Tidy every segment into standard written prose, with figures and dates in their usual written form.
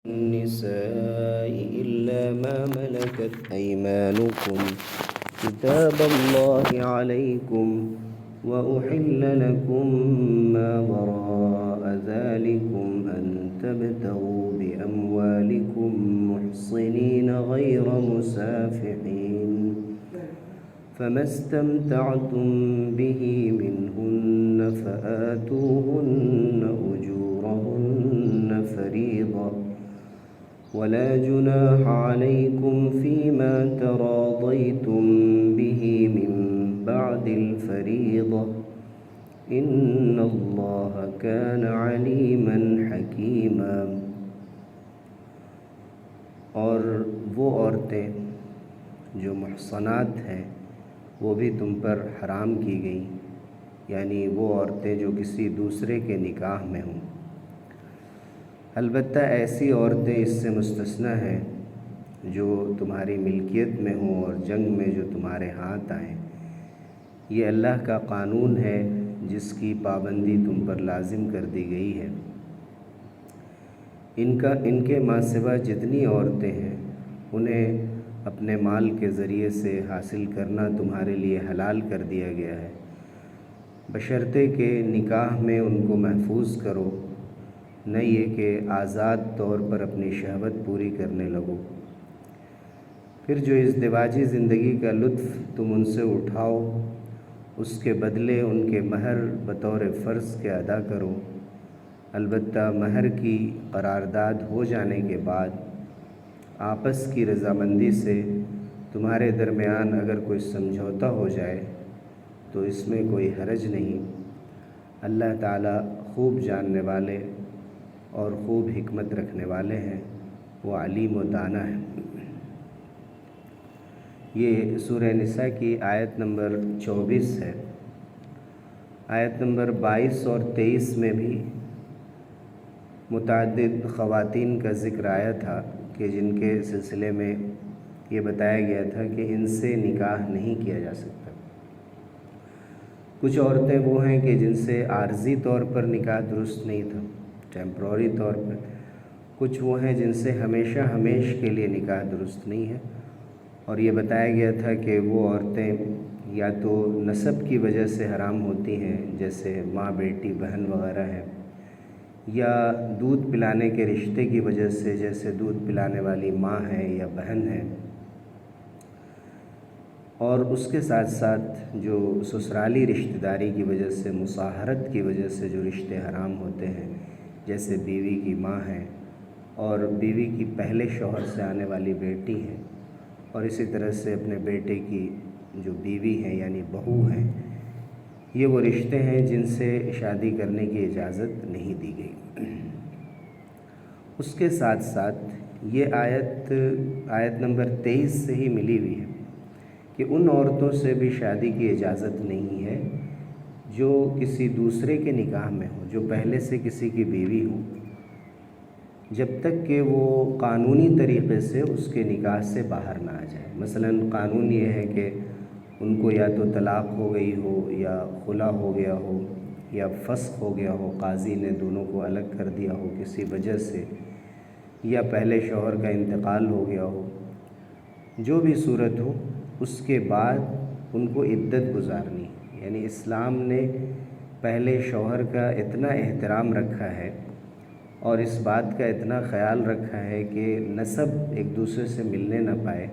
النساء إلا ما ملكت أيمانكم كتاب الله عليكم وأحل لكم ما وراء ذلكم أن تبتغوا بأموالكم محصنين غير مسافحين فما استمتعتم به منهن فآتوهن أجورهن فريضة ولا جناح عليكم فيما تراضيتم به من بعد الفريضة إن الله كان عليما حكيما۔ اور وہ عورتیں جو محصنات ہیں وہ بھی تم پر حرام کی گئیں، یعنی وہ عورتیں جو کسی دوسرے کے نکاح میں ہوں۔ البتہ ایسی عورتیں اس سے مستثنیٰ ہیں جو تمہاری ملکیت میں ہوں اور جنگ میں جو تمہارے ہاتھ آئیں۔ یہ اللہ کا قانون ہے جس کی پابندی تم پر لازم کر دی گئی ہے۔ ان کے ماں سوا جتنی عورتیں ہیں انہیں اپنے مال کے ذریعے سے حاصل کرنا تمہارے لیے حلال کر دیا گیا ہے، بشرطے کہ نکاح میں ان کو محفوظ کرو، نہ یہ کہ آزاد طور پر اپنی شہوت پوری کرنے لگو۔ پھر جو ازدواجی زندگی کا لطف تم ان سے اٹھاؤ اس کے بدلے ان کے مہر بطور فرض کے ادا کرو، البتہ مہر کی قرارداد ہو جانے کے بعد آپس کی رضامندی سے تمہارے درمیان اگر کوئی سمجھوتا ہو جائے تو اس میں کوئی حرج نہیں۔ اللہ تعالیٰ خوب جاننے والے اور خوب حکمت رکھنے والے ہیں، وہ علیم و دانا ہے۔ یہ سورہ نساء کی آیت نمبر 24 ہے۔ آیت نمبر 22 اور 23 میں بھی متعدد خواتین کا ذکر آیا تھا کہ جن کے سلسلے میں یہ بتایا گیا تھا کہ ان سے نکاح نہیں کیا جا سکتا۔ کچھ عورتیں وہ ہیں کہ جن سے عارضی طور پر نکاح درست نہیں تھا، ٹیمپروری طور پر۔ کچھ وہ ہیں جن سے ہمیشہ ہمیش کے لیے نکاح درست نہیں ہے، اور یہ بتایا گیا تھا کہ وہ عورتیں یا تو نسب کی وجہ سے حرام ہوتی ہیں، جیسے ماں، بیٹی، بہن وغیرہ ہے، یا دودھ پلانے کے رشتے کی وجہ سے، جیسے دودھ پلانے والی ماں ہے یا بہن ہے، اور اس کے ساتھ ساتھ جو سسرالی رشتہ داری کی وجہ سے، مصاہرت کی وجہ سے جو رشتے حرام ہوتے ہیں، جیسے بیوی کی ماں ہے اور بیوی کی پہلے شوہر سے آنے والی بیٹی ہے، اور اسی طرح سے اپنے بیٹے کی جو بیوی ہیں یعنی بہو ہیں۔ یہ وہ رشتے ہیں جن سے شادی کرنے کی اجازت نہیں دی گئی۔ اس کے ساتھ ساتھ یہ آیت نمبر 23 سے ہی ملی ہوئی ہے کہ ان عورتوں سے بھی شادی کی اجازت نہیں ہے جو کسی دوسرے کے نکاح میں ہوں، جو پہلے سے کسی کی بیوی ہوں، جب تک کہ وہ قانونی طریقے سے اس کے نکاح سے باہر نہ آ جائے۔ مثلا قانون یہ ہے کہ ان کو یا تو طلاق ہو گئی ہو، یا خلا ہو گیا ہو، یا فسخ ہو گیا ہو، قاضی نے دونوں کو الگ کر دیا ہو کسی وجہ سے، یا پہلے شوہر کا انتقال ہو گیا ہو۔ جو بھی صورت ہو، اس کے بعد ان کو عدت گزارنی ہے۔ یعنی اسلام نے پہلے شوہر کا اتنا احترام رکھا ہے اور اس بات کا اتنا خیال رکھا ہے کہ نسب ایک دوسرے سے ملنے نہ پائے،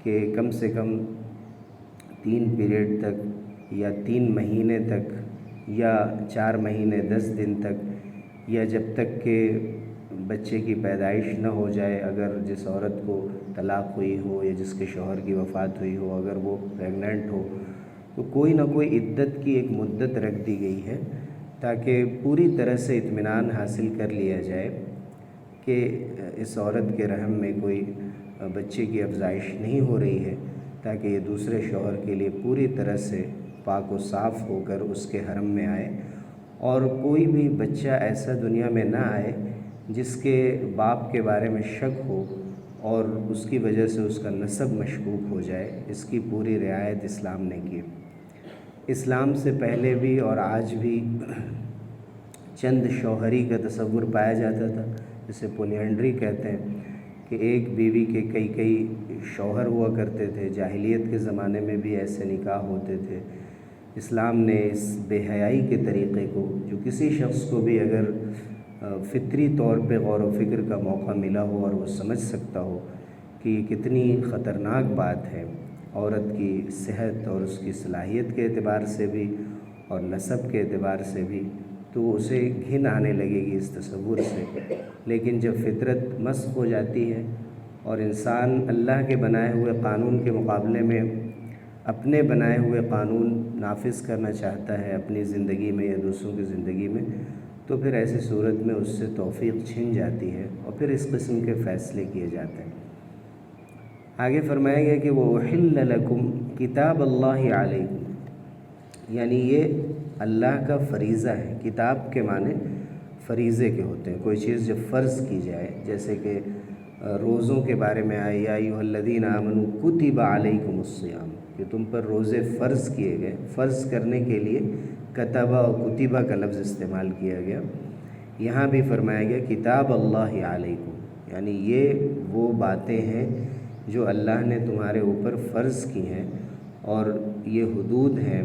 کہ کم سے کم 3 پیریڈ تک، یا 3 مہینے تک، یا 4 مہینے 10 دن تک، یا جب تک کہ بچے کی پیدائش نہ ہو جائے، اگر جس عورت کو طلاق ہوئی ہو یا جس کے شوہر کی وفات ہوئی ہو، اگر وہ پریگننٹ ہو تو کوئی نہ کوئی عدت کی ایک مدت رکھ دی گئی ہے، تاکہ پوری طرح سے اطمینان حاصل کر لیا جائے کہ اس عورت کے رحم میں کوئی بچے کی افزائش نہیں ہو رہی ہے، تاکہ یہ دوسرے شوہر کے لیے پوری طرح سے پاک و صاف ہو کر اس کے حرم میں آئے، اور کوئی بھی بچہ ایسا دنیا میں نہ آئے جس کے باپ کے بارے میں شک ہو اور اس کی وجہ سے اس کا نسب مشکوک ہو جائے۔ اس کی پوری رعایت اسلام نے کی۔ اسلام سے پہلے بھی اور آج بھی چند شوہری کا تصور پایا جاتا تھا، جسے پولیانڈری کہتے ہیں کہ ایک بیوی کے کئی شوہر ہوا کرتے تھے، جاہلیت کے زمانے میں بھی ایسے نکاح ہوتے تھے۔ اسلام نے اس بے حیائی کے طریقے کو، جو کسی شخص کو بھی اگر فطری طور پہ غور و فکر کا موقع ملا ہو اور وہ سمجھ سکتا ہو کہ یہ کتنی خطرناک بات ہے عورت کی صحت اور اس کی صلاحیت کے اعتبار سے بھی اور نسب کے اعتبار سے بھی، تو اسے گھن آنے لگے گی اس تصور سے۔ لیکن جب فطرت مسخ ہو جاتی ہے اور انسان اللہ کے بنائے ہوئے قانون کے مقابلے میں اپنے بنائے ہوئے قانون نافذ کرنا چاہتا ہے اپنی زندگی میں یا دوسروں کی زندگی میں، تو پھر ایسی صورت میں اس سے توفیق چھن جاتی ہے اور پھر اس قسم کے فیصلے کیے جاتے ہیں۔ آگے فرمایا گیا کہ وَأُحِلَّ لَكُمْ کتاب اللہ علیکم، یعنی یہ اللہ کا فریضہ ہے۔ کتاب کے معنی فریضے کے ہوتے ہیں، کوئی چیز جب فرض کی جائے، جیسے کہ روزوں کے بارے میں آئی یا ایھا الذین آمنوا کتب علیکم الصیام، کہ تم پر روزے فرض کیے گئے۔ فرض کرنے کے لیے کتبہ و کتبہ کا لفظ استعمال کیا گیا۔ یہاں بھی فرمایا گیا کتاب اللہ علیکم، یعنی یہ وہ باتیں ہیں جو اللہ نے تمہارے اوپر فرض کی ہیں، اور یہ حدود ہیں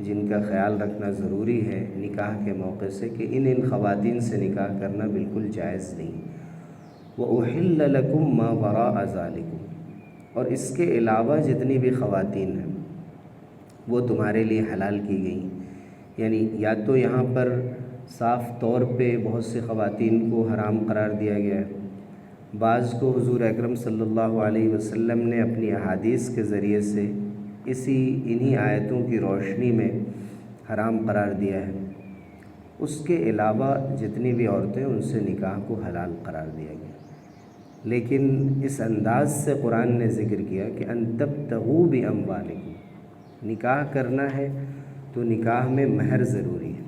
جن کا خیال رکھنا ضروری ہے نکاح کے موقع سے، کہ ان خواتین سے نکاح کرنا بالکل جائز نہیں۔ وَأُحِلَّ لَكُمْ مَا وَرَاءَ ذَلِكُمْ، اور اس کے علاوہ جتنی بھی خواتین ہیں وہ تمہارے لیے حلال کی گئیں۔ یعنی یا تو یہاں پر صاف طور پہ بہت سی خواتین کو حرام قرار دیا گیا ہے، بعض کو حضور اکرم صلی اللہ علیہ وسلم نے اپنی احادیث کے ذریعے سے انہی آیتوں کی روشنی میں حرام قرار دیا ہے۔ اس کے علاوہ جتنی بھی عورتیں ان سے نکاح کو حلال قرار دیا گیا، لیکن اس انداز سے قرآن نے ذکر کیا کہ ان تبتغوا باموالکم، نکاح کرنا ہے تو نکاح میں مہر ضروری ہے،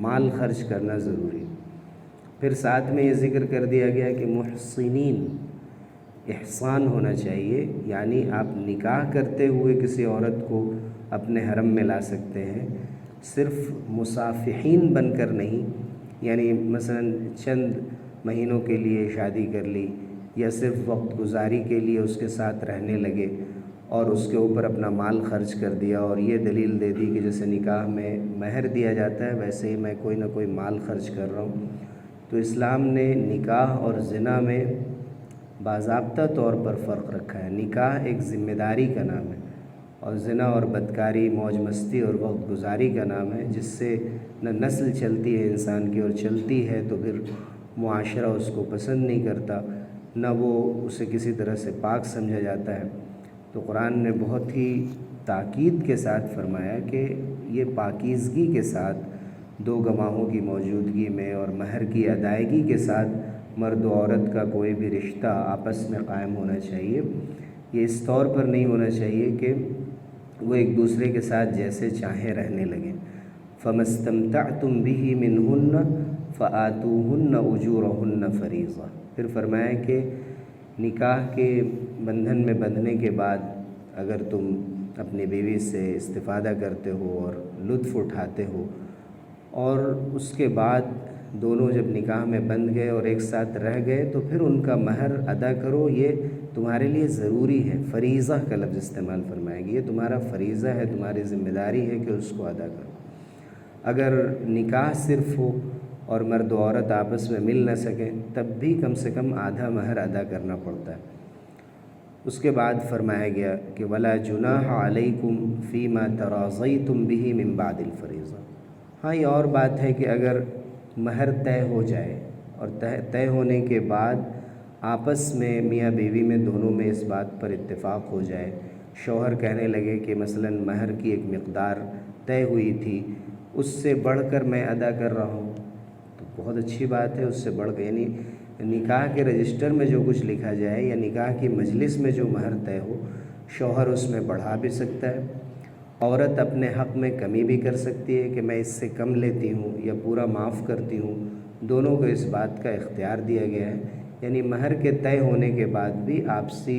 مال خرچ کرنا ضروری ہے۔ پھر ساتھ میں یہ ذکر کر دیا گیا کہ محسنین، احسان ہونا چاہیے، یعنی آپ نکاح کرتے ہوئے کسی عورت کو اپنے حرم میں لا سکتے ہیں، صرف مصافحین بن کر نہیں، یعنی مثلا چند مہینوں کے لیے شادی کر لی یا صرف وقت گزاری کے لیے اس کے ساتھ رہنے لگے اور اس کے اوپر اپنا مال خرچ کر دیا اور یہ دلیل دے دی کہ جیسے نکاح میں مہر دیا جاتا ہے ویسے ہی میں کوئی نہ کوئی مال خرچ کر رہا ہوں۔ تو اسلام نے نکاح اور زنا میں باضابطہ طور پر فرق رکھا ہے۔ نکاح ایک ذمہ داری کا نام ہے اور زنا اور بدکاری موج مستی اور وقت گزاری کا نام ہے، جس سے نہ نسل چلتی ہے انسان کی، اور چلتی ہے تو پھر معاشرہ اس کو پسند نہیں کرتا، نہ وہ اسے کسی طرح سے پاک سمجھا جاتا ہے۔ تو قرآن نے بہت ہی تاکید کے ساتھ فرمایا کہ یہ پاکیزگی کے ساتھ دو گواہوں کی موجودگی میں اور مہر کی ادائیگی کے ساتھ مرد و عورت کا کوئی بھی رشتہ آپس میں قائم ہونا چاہیے۔ یہ اس طور پر نہیں ہونا چاہیے کہ وہ ایک دوسرے کے ساتھ جیسے چاہیں رہنے لگیں۔ فَمَا اسْتَمْتَعْتُمْ بِهِ مِنْهُنَّ فَآتُوهُنَّ أُجُورَهُنَّ فَرِيضَةً۔ پھر فرمایا کہ نکاح کے بندھن میں بندھنے کے بعد اگر تم اپنی بیوی سے استفادہ کرتے ہو اور لطف اٹھاتے ہو، اور اس کے بعد دونوں جب نکاح میں بندھ گئے اور ایک ساتھ رہ گئے تو پھر ان کا مہر ادا کرو، یہ تمہارے لیے ضروری ہے۔ فریضہ کا لفظ استعمال فرمائے گی، یہ تمہارا فریضہ ہے، تمہاری ذمہ داری ہے کہ اس کو ادا کرو۔ اگر نکاح صرف ہو اور مرد و عورت آپس میں مل نہ سکیں تب بھی کم سے کم آدھا مہر ادا کرنا پڑتا ہے۔ اس کے بعد فرمایا گیا کہ وَلَا جُنَاحَ عَلَيْكُمْ فِي مَا تَرَاضَيْتُمْ بِهِ مِن بَعْدِ الْفَرِيضَةِ۔ ہاں یہ اور بات ہے کہ اگر مہر طے ہو جائے اور طے ہونے کے بعد آپس میں میاں بیوی میں دونوں میں اس بات پر اتفاق ہو جائے، شوہر کہنے لگے کہ مثلا مہر کی ایک مقدار طے ہوئی تھی، اس سے بڑھ کر میں ادا کر رہا ہوں، تو بہت اچھی بات ہے۔ اس سے بڑھ کر یعنی نکاح کے رجسٹر میں جو کچھ لکھا جائے یا نکاح کی مجلس میں جو مہر طے ہو، شوہر اس میں بڑھا بھی سکتا ہے، عورت اپنے حق میں کمی بھی کر سکتی ہے کہ میں اس سے کم لیتی ہوں یا پورا معاف کرتی ہوں، دونوں کو اس بات کا اختیار دیا گیا ہے۔ یعنی مہر کے طے ہونے کے بعد بھی آپسی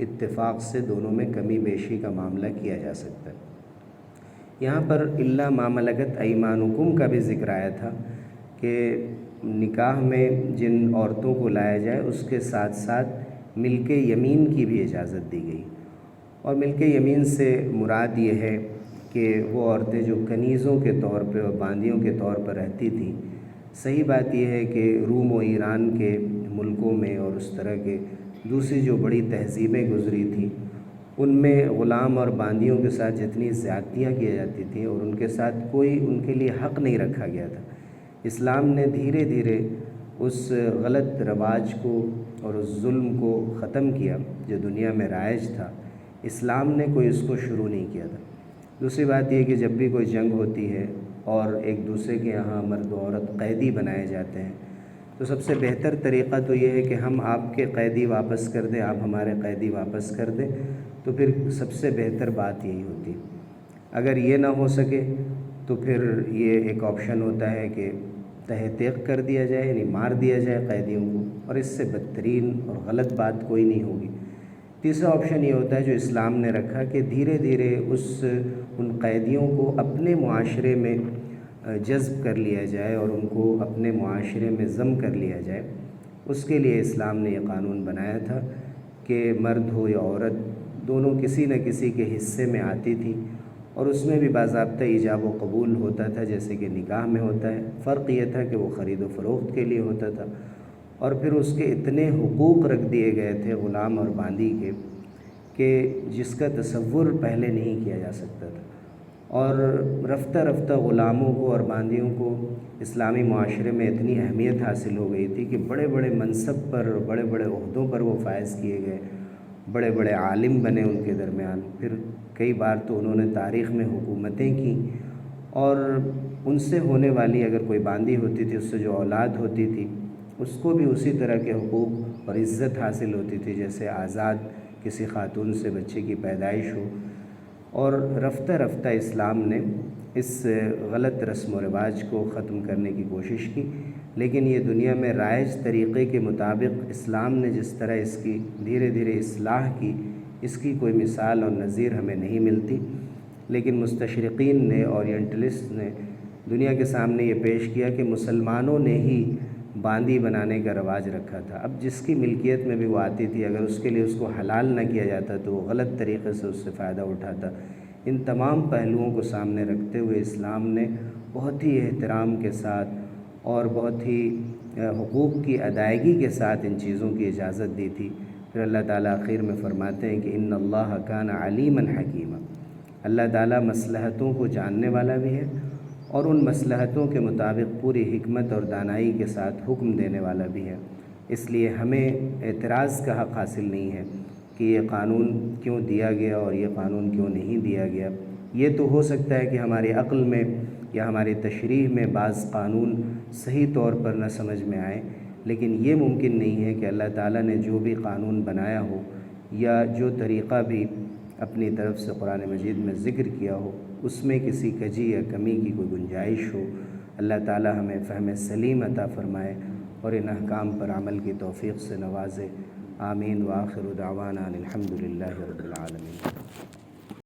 اتفاق سے دونوں میں کمی بیشی کا معاملہ کیا جا سکتا ہے۔ یہاں پر الا ما ملکت ایمانکم کا بھی ذکر آیا تھا کہ نکاح میں جن عورتوں کو لایا جائے اس کے ساتھ ساتھ ملک یمین کی بھی اجازت دی گئی، اور ملک یمین سے مراد یہ ہے کہ وہ عورتیں جو کنیزوں کے طور پہ اور باندیوں کے طور پر رہتی تھیں، صحیح بات یہ ہے کہ روم و ایران کے ملکوں میں اور اس طرح کے دوسری جو بڑی تہذیبیں گزری تھیں ان میں غلام اور باندیوں کے ساتھ جتنی زیادتیاں کی جاتی تھیں اور ان کے ساتھ کوئی ان کے لیے حق نہیں رکھا گیا تھا، اسلام نے دھیرے دھیرے اس غلط رواج کو اور اس ظلم کو ختم کیا جو دنیا میں رائج تھا۔ اسلام نے کوئی اس کو شروع نہیں کیا تھا۔ دوسری بات یہ کہ جب بھی کوئی جنگ ہوتی ہے اور ایک دوسرے کے یہاں مرد و عورت قیدی بنائے جاتے ہیں تو سب سے بہتر طریقہ تو یہ ہے کہ ہم آپ کے قیدی واپس کر دیں، آپ ہمارے قیدی واپس کر دیں، تو پھر سب سے بہتر بات یہی ہوتی ہے۔ اگر یہ نہ ہو سکے تو پھر یہ ایک آپشن ہوتا ہے کہ تہہ تیغ کر دیا جائے، یعنی مار دیا جائے قیدیوں کو، اور اس سے بدترین اور غلط بات کوئی نہیں ہوگی۔ تیسرا آپشن یہ ہوتا ہے جو اسلام نے رکھا کہ دھیرے دھیرے ان قیدیوں کو اپنے معاشرے میں جذب کر لیا جائے اور ان کو اپنے معاشرے میں ضم کر لیا جائے۔ اس کے لیے اسلام نے یہ قانون بنایا تھا کہ مرد ہو یا عورت دونوں کسی نہ کسی کے حصے میں آتی تھی، اور اس میں بھی باضابطہ ایجاب و قبول ہوتا تھا جیسے کہ نکاح میں ہوتا ہے۔ فرق یہ تھا کہ وہ خرید و فروخت کے لیے ہوتا تھا، اور پھر اس کے اتنے حقوق رکھ دیے گئے تھے غلام اور باندی کے کہ جس کا تصور پہلے نہیں کیا جا سکتا تھا، اور رفتہ رفتہ غلاموں کو اور باندیوں کو اسلامی معاشرے میں اتنی اہمیت حاصل ہو گئی تھی کہ بڑے بڑے منصب پر، بڑے بڑے عہدوں پر وہ فائز کیے گئے، بڑے بڑے عالم بنے ان کے درمیان، پھر کئی بار تو انہوں نے تاریخ میں حکومتیں کیں، اور ان سے ہونے والی اگر کوئی باندی ہوتی تھی اس سے جو اولاد ہوتی تھی اس کو بھی اسی طرح کے حقوق اور عزت حاصل ہوتی تھی جیسے آزاد کسی خاتون سے بچے کی پیدائش ہو۔ اور رفتہ رفتہ اسلام نے اس غلط رسم و رواج کو ختم کرنے کی کوشش کی، لیکن یہ دنیا میں رائج طریقے کے مطابق اسلام نے جس طرح اس کی دھیرے دھیرے اصلاح کی، اس کی کوئی مثال اور نظیر ہمیں نہیں ملتی۔ لیکن مستشرقین نے، اورینٹلسٹ نے دنیا کے سامنے یہ پیش کیا کہ مسلمانوں نے ہی باندی بنانے کا رواج رکھا تھا، اب جس کی ملکیت میں بھی وہ آتی تھی اگر اس کے لیے اس کو حلال نہ کیا جاتا تو وہ غلط طریقے سے اس سے فائدہ اٹھاتا۔ ان تمام پہلوؤں کو سامنے رکھتے ہوئے اسلام نے بہت ہی احترام کے ساتھ اور بہت ہی حقوق کی ادائیگی کے ساتھ ان چیزوں کی اجازت دی تھی۔ پھر اللہ تعالیٰ آخر میں فرماتے ہیں کہ ان اللہ کان علیما حکیما، اللہ تعالیٰ مصلحتوں کو جاننے والا بھی ہے اور ان مصلحتوں کے مطابق پوری حکمت اور دانائی کے ساتھ حکم دینے والا بھی ہے۔ اس لیے ہمیں اعتراض کا حق حاصل نہیں ہے کہ یہ قانون کیوں دیا گیا اور یہ قانون کیوں نہیں دیا گیا۔ یہ تو ہو سکتا ہے کہ ہماری عقل میں یا ہماری تشریح میں بعض قانون صحیح طور پر نہ سمجھ میں آئیں، لیکن یہ ممکن نہیں ہے کہ اللہ تعالیٰ نے جو بھی قانون بنایا ہو یا جو طریقہ بھی اپنی طرف سے قرآن مجید میں ذکر کیا ہو اس میں کسی کجی یا کمی کی کوئی گنجائش ہو۔ اللہ تعالیٰ ہمیں فہم سلیم عطا فرمائے اور ان احکام پر عمل کی توفیق سے نوازے۔ آمین، وآخر دعوانا الحمد للہ رب العالمین۔